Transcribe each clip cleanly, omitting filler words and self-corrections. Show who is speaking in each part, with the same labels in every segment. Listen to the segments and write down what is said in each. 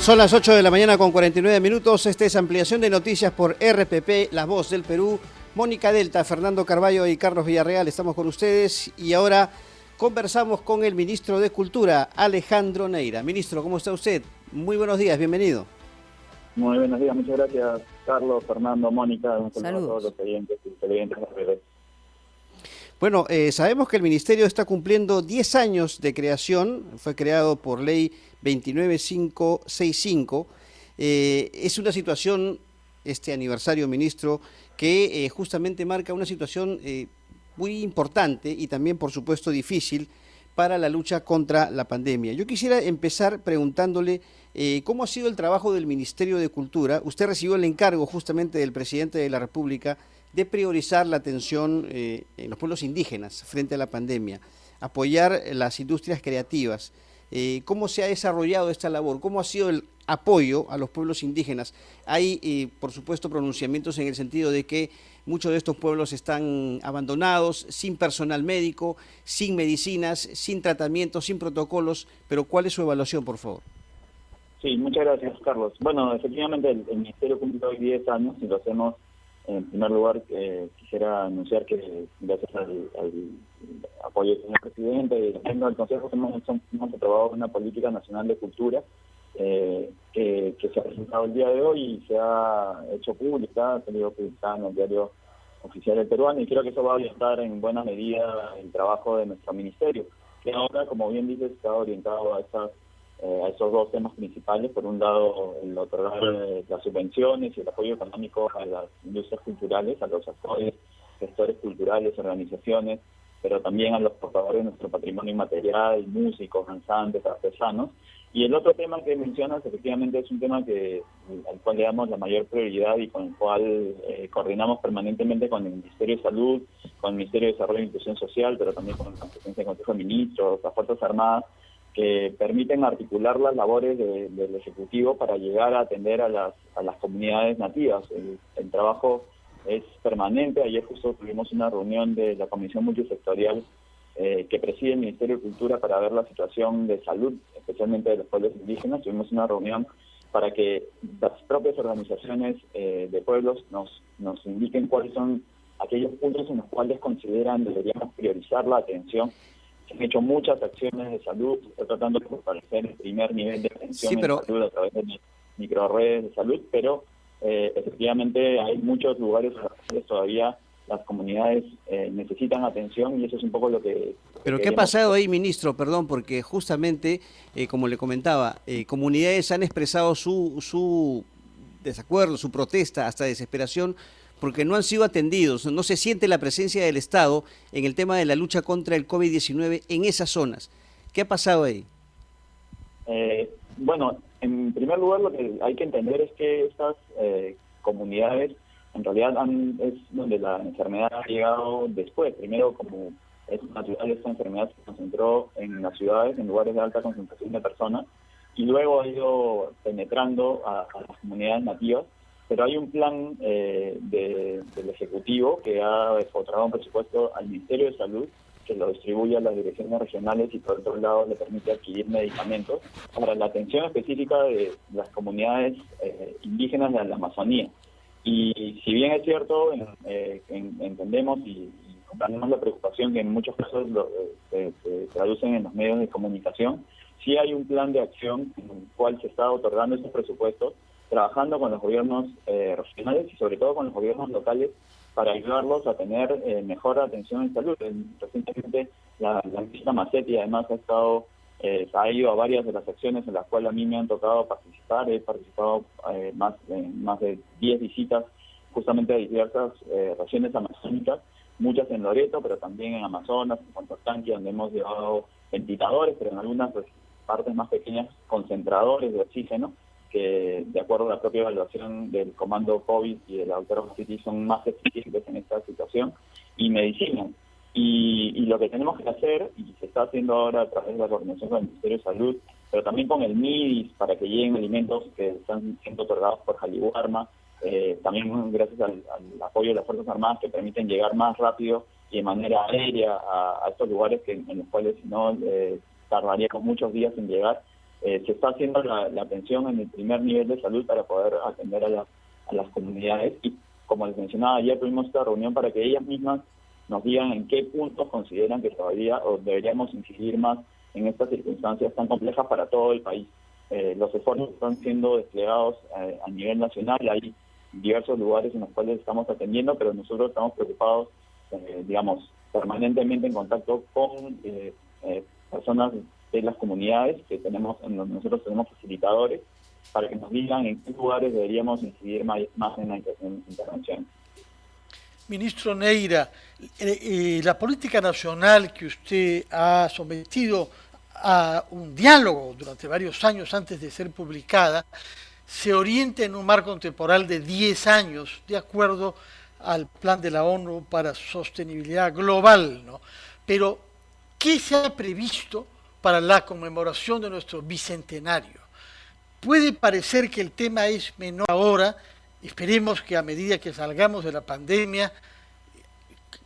Speaker 1: Son las 8 de la mañana con 49 minutos. Esta es ampliación de noticias por RPP, La Voz del Perú. Mónica Delta, Fernando Carballo y Carlos Villarreal estamos con ustedes y ahora conversamos con el ministro de Cultura, Alejandro Neira. Ministro, ¿cómo está usted? Muy buenos días, bienvenido.
Speaker 2: Muy buenos días, muchas gracias, Carlos, Fernando, Mónica, un saludo a todos los oyentes y televidentes de RPP.
Speaker 1: Bueno, sabemos que el Ministerio está cumpliendo 10 años de creación, fue creado por ley 29565. Es una situación, este aniversario, ministro, que justamente marca una situación muy importante y también, por supuesto, difícil para la lucha contra la pandemia. Yo quisiera empezar preguntándole cómo ha sido el trabajo del Ministerio de Cultura. Usted recibió el encargo justamente del presidente de la República de priorizar la atención en los pueblos indígenas frente a la pandemia, apoyar las industrias creativas. ¿Cómo se ha desarrollado esta labor? ¿Cómo ha sido el apoyo a los pueblos indígenas? Hay, por supuesto, pronunciamientos en el sentido de que muchos de estos pueblos están abandonados, sin personal médico, sin medicinas, sin tratamientos, sin protocolos, pero ¿cuál es su evaluación, por favor?
Speaker 2: Sí, muchas gracias, Carlos. Bueno, efectivamente el Ministerio cumple hoy 10 años y lo hacemos. En primer lugar, quisiera anunciar que gracias al apoyo del señor presidente y del Consejo hemos aprobado una política nacional de cultura que se ha presentado el día de hoy y se ha hecho pública, ha salido publicada en el diario oficial del peruano, y creo que eso va a orientar en buena medida el trabajo de nuestro ministerio, que ahora, como bien dices, está orientado a esos dos temas principales. Por un lado, el otorgar las subvenciones y el apoyo económico a las industrias culturales, a los actores, gestores culturales, organizaciones, pero también a los portadores de nuestro patrimonio inmaterial, músicos, danzantes, artesanos. Y el otro tema que mencionas, efectivamente, es un tema al cual le damos la mayor prioridad y con el cual coordinamos permanentemente con el Ministerio de Salud, con el Ministerio de Desarrollo e Inclusión Social, pero también con la presidencia del Consejo de Ministros, las Fuerzas Armadas, que permiten articular las labores del Ejecutivo para llegar a atender a las comunidades nativas. El trabajo es permanente. Ayer justo tuvimos una reunión de la Comisión Multisectorial que preside el Ministerio de Cultura para ver la situación de salud, especialmente de los pueblos indígenas. Tuvimos una reunión para que las propias organizaciones de pueblos nos indiquen cuáles son aquellos puntos en los cuales consideran deberíamos priorizar la atención. Se han hecho muchas acciones de salud, se está tratando de fortalecer el primer nivel de atención en salud a través de microredes de salud, pero efectivamente hay muchos lugares en los cuales todavía las comunidades necesitan atención, y eso es un poco lo que...
Speaker 1: Pero ¿qué ha pasado ahí, ministro? Perdón, porque justamente, como le comentaba, comunidades han expresado su desacuerdo, su protesta, hasta desesperación, porque no han sido atendidos, no se siente la presencia del Estado en el tema de la lucha contra el COVID-19 en esas zonas. ¿Qué ha pasado ahí?
Speaker 2: Bueno, en primer lugar lo que hay que entender es que estas comunidades en realidad es donde la enfermedad ha llegado después. Primero, como es natural, esta enfermedad se concentró en las ciudades, en lugares de alta concentración de personas, y luego ha ido penetrando a las comunidades nativas. Pero hay un plan del Ejecutivo que ha otorgado un presupuesto al Ministerio de Salud, que lo distribuye a las direcciones regionales y por otro lado le permite adquirir medicamentos para la atención específica de las comunidades indígenas de la Amazonía. Y si bien es cierto, entendemos y comprendemos la preocupación que en muchos casos se traducen en los medios de comunicación, sí hay un plan de acción en el cual se está otorgando esos presupuestos, trabajando con los gobiernos regionales y sobre todo con los gobiernos locales para ayudarlos a tener mejor atención en salud. Recientemente la ministra Macetti además ha ido a varias de las acciones en las cuales a mí me han tocado participar. He participado más de 10 visitas justamente a diversas regiones amazónicas, muchas en Loreto, pero también en Amazonas, en Contortanqui, donde hemos llevado ventiladores, pero en algunas partes más pequeñas concentradores de oxígeno, que de acuerdo a la propia evaluación del comando COVID y de la doctora Macetti son más eficientes en esta situación, y medicina. Y lo que tenemos que hacer, y se está haciendo ahora a través de la coordinación con el Ministerio de Salud, pero también con el MIDIS, para que lleguen alimentos que están siendo otorgados por Jaliwarma, también gracias al apoyo de las Fuerzas Armadas, que permiten llegar más rápido y de manera aérea a estos lugares en los cuales si no tardaríamos muchos días en llegar. se está haciendo la atención en el primer nivel de salud para poder atender a las comunidades. Y como les mencionaba, ayer tuvimos esta reunión para que ellas mismas nos digan en qué puntos consideran que todavía o deberíamos incidir más en estas circunstancias tan complejas para todo el país. Los esfuerzos están siendo desplegados a nivel nacional, hay diversos lugares en los cuales estamos atendiendo, pero nosotros estamos preocupados, permanentemente en contacto con personas de las comunidades que nosotros tenemos facilitadores, para que nos digan en qué lugares deberíamos incidir más en la intervención.
Speaker 3: Ministro Neira, la política nacional que usted ha sometido a un diálogo durante varios años antes de ser publicada, se orienta en un marco temporal de 10 años, de acuerdo al Plan de la ONU para Sostenibilidad Global, ¿no? Pero, ¿qué se ha previsto para la conmemoración de nuestro bicentenario? Puede parecer que el tema es menor ahora, esperemos que a medida que salgamos de la pandemia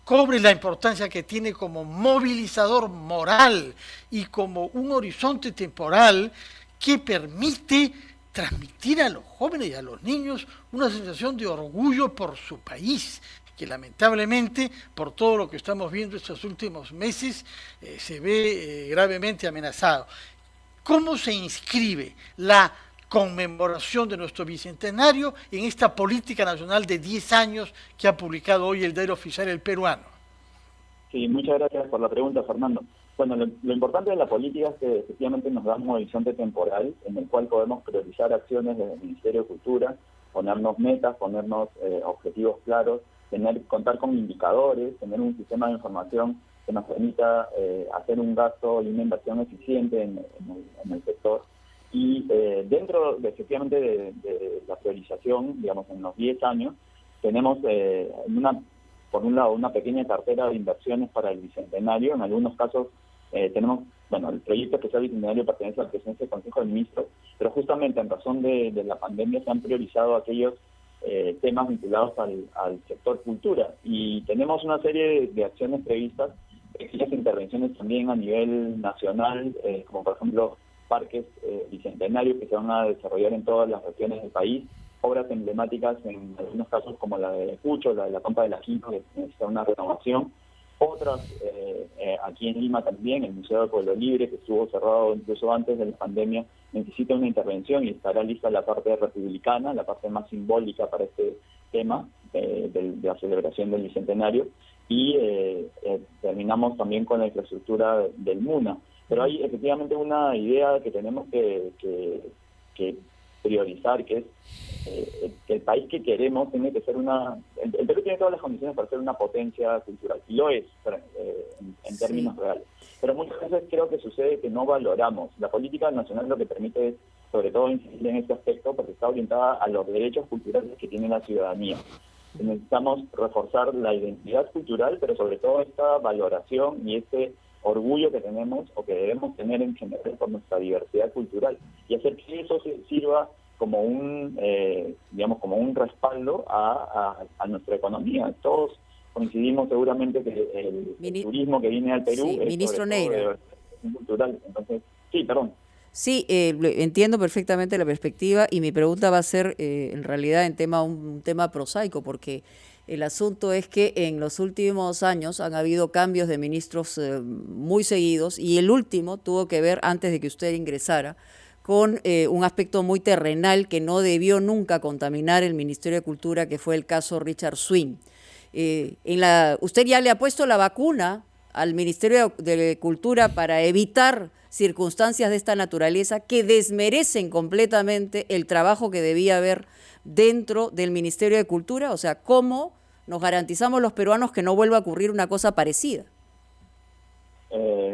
Speaker 3: cobre la importancia que tiene como movilizador moral y como un horizonte temporal que permite transmitir a los jóvenes y a los niños una sensación de orgullo por su país, que lamentablemente, por todo lo que estamos viendo estos últimos meses, se ve gravemente amenazado. ¿Cómo se inscribe la conmemoración de nuestro bicentenario en esta política nacional de 10 años que ha publicado hoy el Diario Oficial El Peruano?
Speaker 2: Sí, muchas gracias por la pregunta, Fernando. Bueno, lo importante de la política es que efectivamente nos da un horizonte temporal en el cual podemos priorizar acciones del Ministerio de Cultura, ponernos metas, ponernos objetivos claros, contar con indicadores, tener un sistema de información que nos permita hacer un gasto y una inversión eficiente en el sector. Y dentro efectivamente de la priorización, digamos, en los 10 años, tenemos por un lado una pequeña cartera de inversiones para el Bicentenario. En algunos casos tenemos, el proyecto especial Bicentenario pertenece a la presidencia del Consejo de Ministros, pero justamente en razón de la pandemia se han priorizado aquellos temas vinculados al sector cultura, y tenemos una serie de acciones previstas, pequeñas intervenciones también a nivel nacional, como por ejemplo parques bicentenarios que se van a desarrollar en todas las regiones del país, obras emblemáticas en algunos casos como la de Cucho, la de la Pampa de la Quinta, que necesita una renovación, otras aquí en Lima también, el Museo del Pueblo Libre, que estuvo cerrado incluso antes de la pandemia, necesita una intervención y estará lista la parte republicana, la parte más simbólica para este tema de la celebración del Bicentenario, y terminamos también con la infraestructura del MUNA. Pero hay efectivamente una idea que tenemos que priorizar, que es que el país que queremos tiene que ser el Perú tiene todas las condiciones para ser una potencia cultural, y lo es en términos reales. Pero muchas veces creo que sucede que no valoramos. La política nacional lo que permite es, sobre todo, incidir en este aspecto, porque está orientada a los derechos culturales que tiene la ciudadanía. Necesitamos reforzar la identidad cultural, pero sobre todo esta valoración y este orgullo que tenemos o que debemos tener en general por nuestra diversidad cultural, y hacer que eso sirva como un respaldo a nuestra economía. Todos coincidimos seguramente que el turismo que viene al Perú es
Speaker 4: Ministro Neira,
Speaker 2: cultural. Entonces, sí, perdón.
Speaker 4: Sí, entiendo perfectamente la perspectiva, y mi pregunta va a ser en realidad un tema prosaico, porque el asunto es que en los últimos años han habido cambios de ministros muy seguidos, y el último tuvo que ver, antes de que usted ingresara, con un aspecto muy terrenal que no debió nunca contaminar el Ministerio de Cultura, que fue el caso Richard Swing. Usted ya le ha puesto la vacuna al Ministerio de Cultura para evitar circunstancias de esta naturaleza que desmerecen completamente el trabajo que debía haber dentro del Ministerio de Cultura. O sea, ¿cómo nos garantizamos los peruanos que no vuelva a ocurrir una cosa parecida?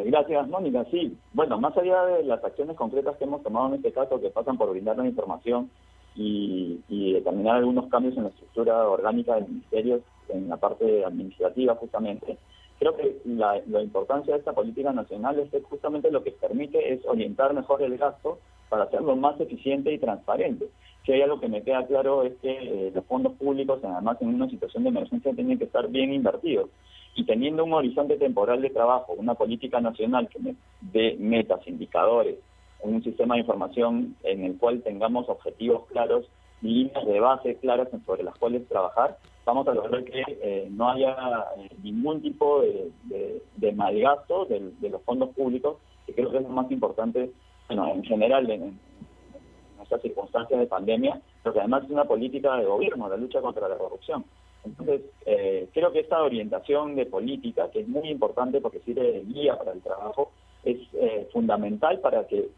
Speaker 2: Gracias, Mónica. Sí, bueno, más allá de las acciones concretas que hemos tomado en este caso, que pasan por brindar la información y determinar algunos cambios en la estructura orgánica del ministerio, en la parte administrativa justamente, creo que la importancia de esta política nacional es que justamente lo que permite es orientar mejor el gasto para hacerlo más eficiente y transparente. Si hay algo que me queda claro es que los fondos públicos, además en una situación de emergencia, tienen que estar bien invertidos. Y teniendo un horizonte temporal de trabajo, una política nacional que dé metas, indicadores, un sistema de información en el cual tengamos objetivos claros, líneas de base claras sobre las cuales trabajar, vamos a lograr que no haya ningún tipo de malgasto de los fondos públicos, que creo que es lo más importante, bueno, en general en estas circunstancias de pandemia, pero que además es una política de gobierno, la lucha contra la corrupción. Entonces, creo que esta orientación de política, que es muy importante porque sirve de guía para el trabajo, es fundamental para que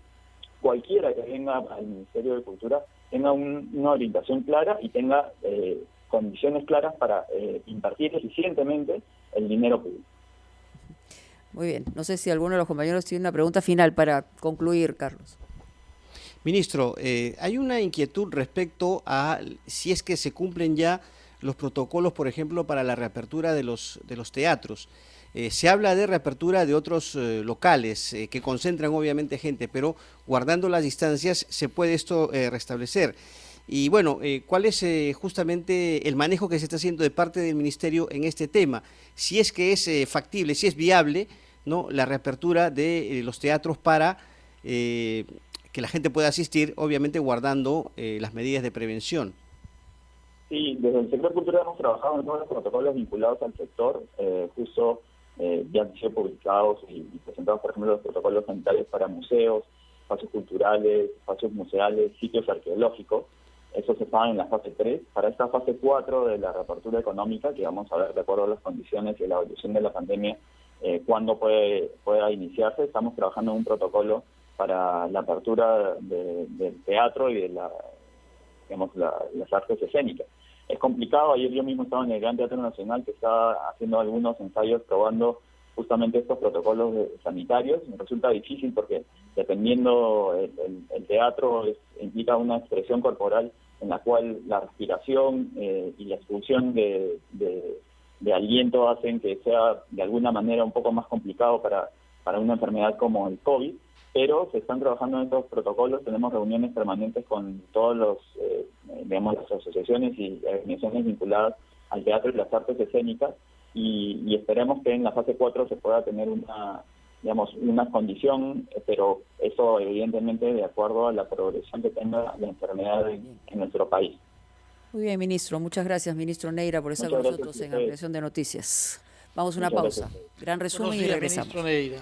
Speaker 2: cualquiera que venga al Ministerio de Cultura tenga una orientación clara y tenga condiciones claras para invertir eficientemente el dinero público.
Speaker 4: Muy bien. No sé si alguno de los compañeros tiene una pregunta final para concluir, Carlos.
Speaker 1: Ministro, hay una inquietud respecto a si es que se cumplen ya los protocolos, por ejemplo, para la reapertura de los teatros. Se habla de reapertura de otros locales que concentran obviamente gente, pero guardando las distancias se puede esto restablecer. Y bueno, ¿cuál es justamente el manejo que se está haciendo de parte del Ministerio en este tema? Si es que es factible, si es viable, ¿no?, la reapertura de los teatros para que la gente pueda asistir, obviamente guardando las medidas de prevención.
Speaker 2: Sí, desde el sector cultural hemos trabajado en todos los protocolos vinculados al sector, justo ya han sido publicados y presentados, por ejemplo, los protocolos sanitarios para museos, espacios culturales, espacios museales, sitios arqueológicos. Eso se estaba en la fase 3. Para esta fase 4 de la reapertura económica, que vamos a ver de acuerdo a las condiciones y la evolución de la pandemia, cuándo pueda iniciarse, estamos trabajando en un protocolo para la apertura del teatro y de las artes escénicas. Es complicado. Ayer yo mismo estaba en el Gran Teatro Nacional, que está haciendo algunos ensayos probando justamente estos protocolos sanitarios. Me resulta difícil porque dependiendo el teatro implica una expresión corporal en la cual la respiración y la expulsión de aliento hacen que sea de alguna manera un poco más complicado para una enfermedad como el COVID, pero se están trabajando en estos protocolos. Tenemos reuniones permanentes con todos los, las asociaciones y organizaciones vinculadas al teatro y las artes escénicas, y esperemos que en la fase 4 se pueda tener una condición, pero eso evidentemente de acuerdo a la progresión que tenga la enfermedad en nuestro país.
Speaker 4: Muy bien, ministro. Muchas gracias, ministro Neira, por estar con nosotros en Ampliación de Noticias. Vamos a una pausa. Gran resumen y regresamos.
Speaker 3: Ministro Neira.